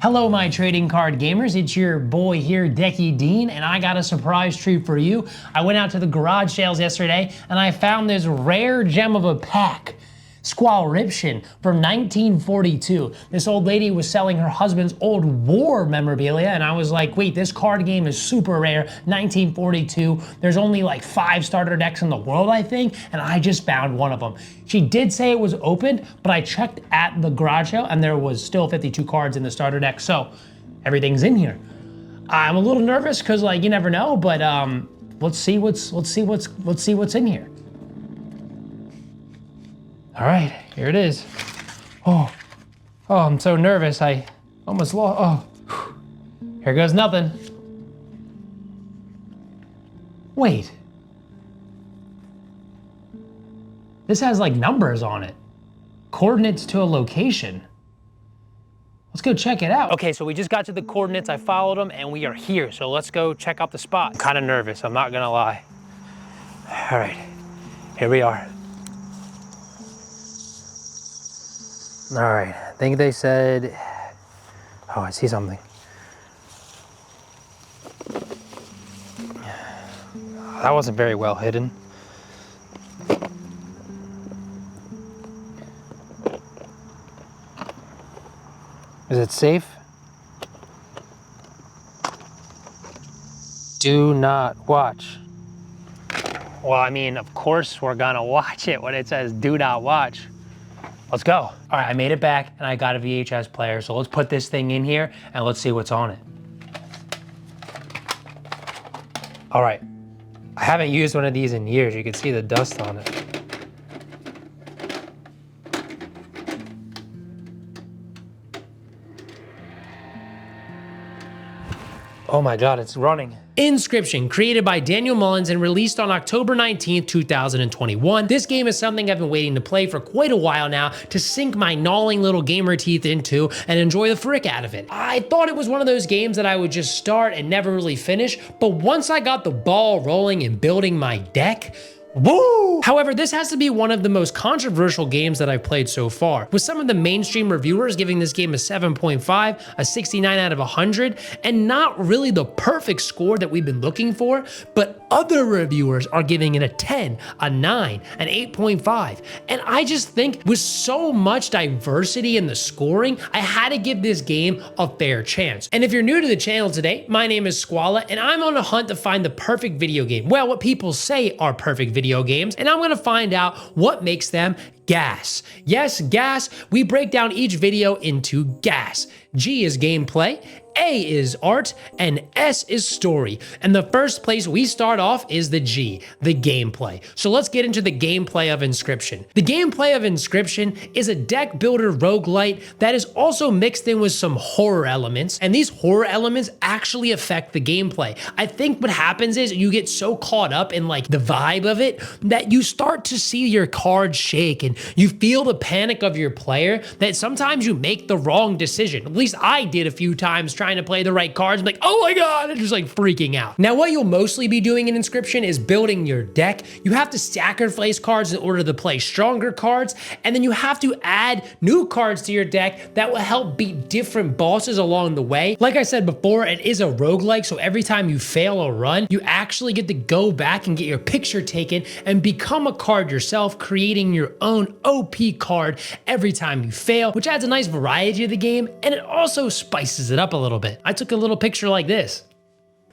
Hello, my trading card gamers. It's your boy here, Decky Dean, and I got a surprise treat for you. I went out to the garage sales yesterday and I found this rare gem of a pack, Inscryption from 1942. This old lady was selling her husband's old war memorabilia, and I was like, wait, this card game is super rare, 1942. There's only like 5 starter decks in the world, I think, and I just found one of them. She did say it was opened, but I checked at the garage sale and there was still 52 cards in the starter deck, so everything's in here. I'm a little nervous because, like, you never know, but let's see what's in here. All right, here it is. Oh, I'm so nervous. I almost lost. Oh, here goes nothing. Wait. This has like numbers on it. Coordinates to a location. Let's go check it out. Okay, so we just got to the coordinates. I followed them and we are here. So let's go check out the spot. I'm kind of nervous, I'm not gonna lie. All right, here we are. All right, I think they said, oh, I see something. That wasn't very well hidden. Is it safe? Do not watch. Well, I mean, of course we're gonna watch it when it says do not watch. Let's go. All right, I made it back and I got a VHS player, so let's put this thing in here and let's see what's on it. All right, I haven't used one of these in years. You can see the dust on it. Oh my God, it's running. Inscryption, created by Daniel Mullins and released on October 19th, 2021. This game is something I've been waiting to play for quite a while now to sink my gnawing little gamer teeth into and enjoy the frick out of it. I thought it was one of those games that I would just start and never really finish, but once I got the ball rolling and building my deck, woo! However, this has to be one of the most controversial games that I've played so far, with some of the mainstream reviewers giving this game a 7.5, a 69 out of 100, and not really the perfect score that we've been looking for, but other reviewers are giving it a 10, a 9, an 8.5, and I just think with so much diversity in the scoring, I had to give this game a fair chance. And if you're new to the channel today, my name is Squala, and I'm on a hunt to find the perfect video game. Well, what people say are perfect video games, and I'm gonna find out what makes them gas. Yes, gas. We break down each video into gas. G is gameplay, A is art, and S is story. And the first place we start off is the G, the gameplay. So let's get into the gameplay of Inscryption. The gameplay of Inscryption is a deck builder roguelite that is also mixed in with some horror elements, and these horror elements actually affect the gameplay. I think what happens is you get so caught up in like the vibe of it that you start to see your cards shake and you feel the panic of your player that sometimes you make the wrong decision. At least I did a few times trying to play the right cards. I'm like, oh my God, and just like freaking out. Now, what you'll mostly be doing in Inscryption is building your deck. You have to sacrifice cards in order to play stronger cards, and then you have to add new cards to your deck that will help beat different bosses along the way. Like I said before, it is a roguelike, so every time you fail a run, you actually get to go back and get your picture taken and become a card yourself, creating your own OP card every time you fail, which adds a nice variety to the game, and it also spices it up a little bit. I took a little picture like this.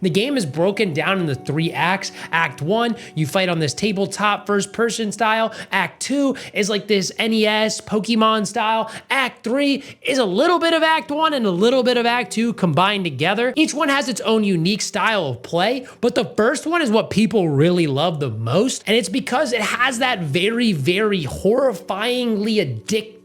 The game is broken down into 3 acts. Act 1, you fight on this tabletop first-person style. Act 2 is like this NES Pokemon style. Act 3 is a little bit of Act 1 and a little bit of Act 2 combined together. Each one has its own unique style of play, but the first one is what people really love the most, and it's because it has that very, very horrifyingly addicting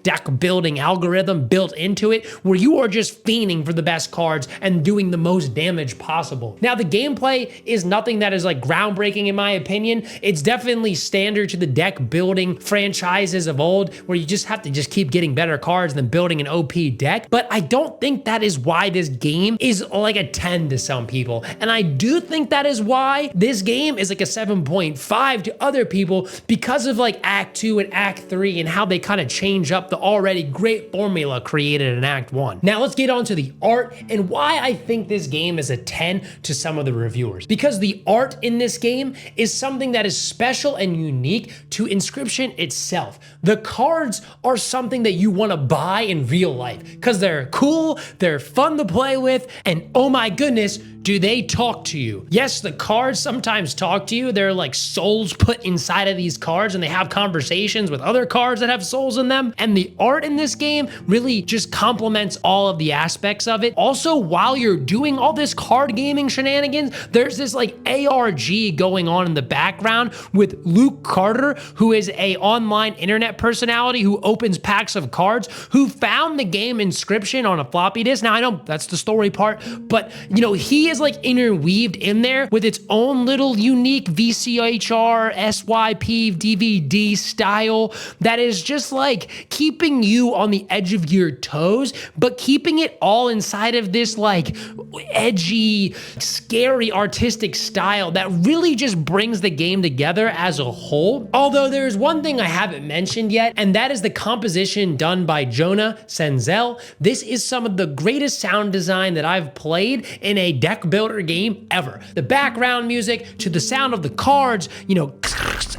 deck building algorithm built into it, where you are just fiending for the best cards and doing the most damage possible. Now, the gameplay is nothing that is like groundbreaking in my opinion. It's definitely standard to the deck building franchises of old, where you just have to just keep getting better cards and then building an OP deck. But I don't think that is why this game is like a 10 to some people. And I do think that is why this game is like a 7.5 to other people, because of like Act 2 and Act 3 and how they kind of change up the already great formula created in Act 1. Now let's get on to the art and why I think this game is a 10 to some of the reviewers. Because the art in this game is something that is special and unique to Inscryption itself. The cards are something that you want to buy in real life because they're cool, they're fun to play with, and oh my goodness, do they talk to you? Yes, the cards sometimes talk to you. They're like souls put inside of these cards and they have conversations with other cards that have souls in them. And the art in this game really just complements all of the aspects of it. Also, while you're doing all this card gaming shenanigans, there's this like ARG going on in the background with Luke Carter, who is a online internet personality who opens packs of cards, who found the game Inscryption on a floppy disk. Now I know that's the story part, but you know, he is like interweaved in there with its own little unique VCHR, SYP, DVD style that is just like keeping you on the edge of your toes, but keeping it all inside of this like edgy, scary, artistic style that really just brings the game together as a whole. Although there's one thing I haven't mentioned yet, and that is the composition done by Jonah Senzel. This is some of the greatest sound design that I've played in a deck builder game ever. The background music to the sound of the cards, you know,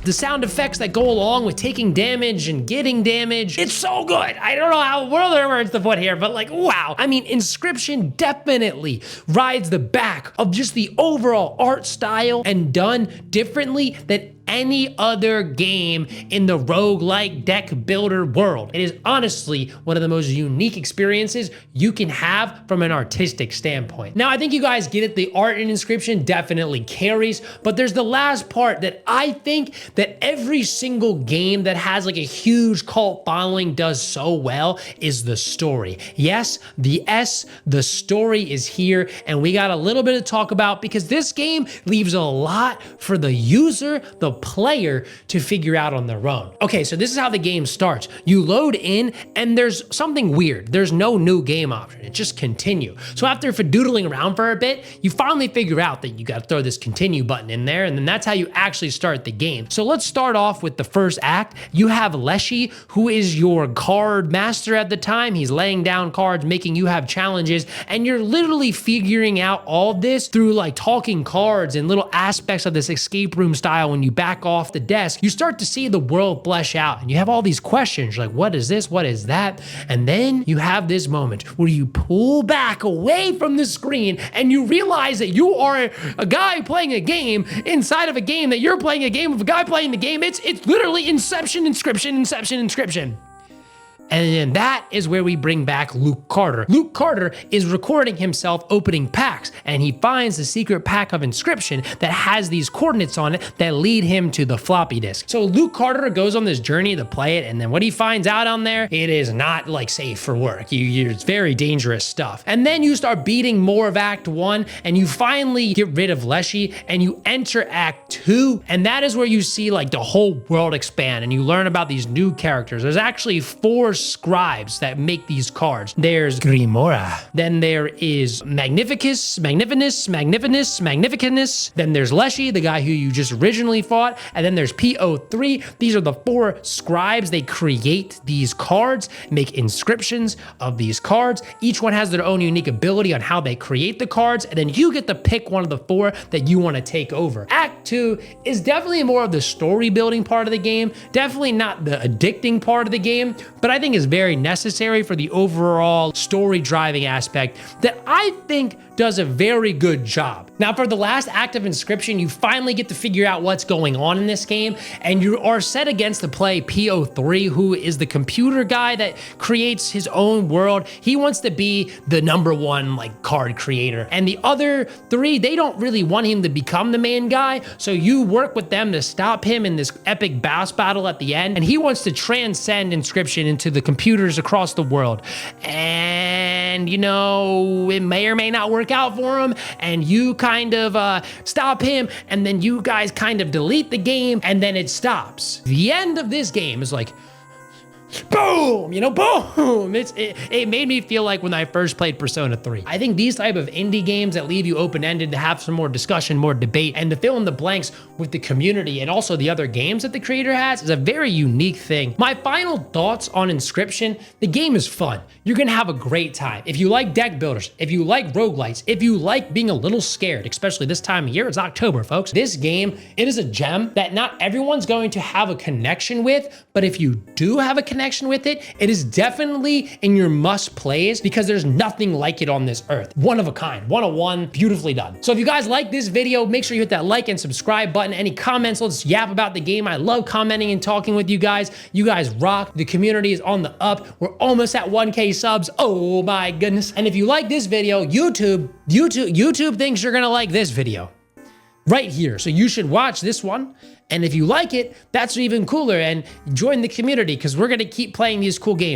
the sound effects that go along with taking damage and getting damage. It's so good. I don't know what other words to put here, but like, wow. I mean, Inscryption definitely rides the back of just the overall art style and done differently than any other game in the roguelike deck builder world. It is honestly one of the most unique experiences you can have from an artistic standpoint. Now, I think you guys get it. The art in Inscryption definitely carries, but there's the last part that I think that every single game that has like a huge cult following does so well is the story. Yes, the story is here, and we got a little bit to talk about because this game leaves a lot for the user, the player to figure out on their own. Okay, so this is how the game starts. You load in and there's something weird. There's no new game option. It just continue. So after fidoodling around for a bit, you finally figure out that you got to throw this continue button in there, and then that's how you actually start the game. So let's start off with the first act. You have Leshy, who is your card master at the time. He's laying down cards, making you have challenges, and you're literally figuring out all this through like talking cards and little aspects of this escape room style. When you back off the desk, you start to see the world flesh out and you have all these questions like, what is this? What is that? And then you have this moment where you pull back away from the screen and you realize that you are a guy playing a game inside of a game, that you're playing a game of a guy playing the game. It's literally Inception, Inscryption. And then that is where we bring back Luke Carter. Luke Carter is recording himself opening packs, and he finds the secret pack of Inscryption that has these coordinates on it that lead him to the floppy disk. So Luke Carter goes on this journey to play it, and then what he finds out on there, it is not like safe for work. It's very dangerous stuff. And then you start beating more of Act 1, and you finally get rid of Leshy, and you enter Act 2, and that is where you see like the whole world expand, and you learn about these new characters. There's actually 4 scribes that make these cards. There's Grimora. Then there is Magnificus. Then there's Leshy, the guy who you just originally fought. And then there's PO3. These are the 4 scribes. They create these cards, make inscriptions of these cards. Each one has their own unique ability on how they create the cards. And then you get to pick one of the 4 that you want to take over. Act 2 is definitely more of the story building part of the game. Definitely not the addicting part of the game, but I think is very necessary for the overall story driving aspect that I think does a very good job. Now, for the last act of Inscryption, you finally get to figure out what's going on in this game, and you are set against to play PO3, who is the computer guy that creates his own world. He wants to be the #1 like card creator, and the other 3, they don't really want him to become the main guy, so you work with them to stop him in this epic boss battle at the end, and he wants to transcend Inscryption into the computers across the world. And you know, it may or may not work out for him, and you kind of stop him, and then you guys kind of delete the game, and then it stops. The end of this game is like, boom, you know, boom. It made me feel like when I first played Persona 3. I think these type of indie games that leave you open-ended to have some more discussion, more debate, and to fill in the blanks with the community and also the other games that the creator has is a very unique thing. My final thoughts on Inscryption, the game is fun. You're gonna have a great time. If you like deck builders, if you like roguelites, if you like being a little scared, especially this time of year, it's October, folks. This game, it is a gem that not everyone's going to have a connection with, but if you do have a connection with it, it is definitely in your must plays because there's nothing like it on this earth. One of a kind, 101, beautifully done. So if you guys like this video, make sure you hit that like and subscribe button. Any comments, let's yap about the game. I love commenting and talking with you guys. You guys rock. The community is on the up. We're almost at 1K subs. Oh my goodness. And if you like this video, YouTube thinks you're gonna like this video right here. So you should watch this one. And if you like it, that's even cooler, and join the community because we're gonna keep playing these cool games.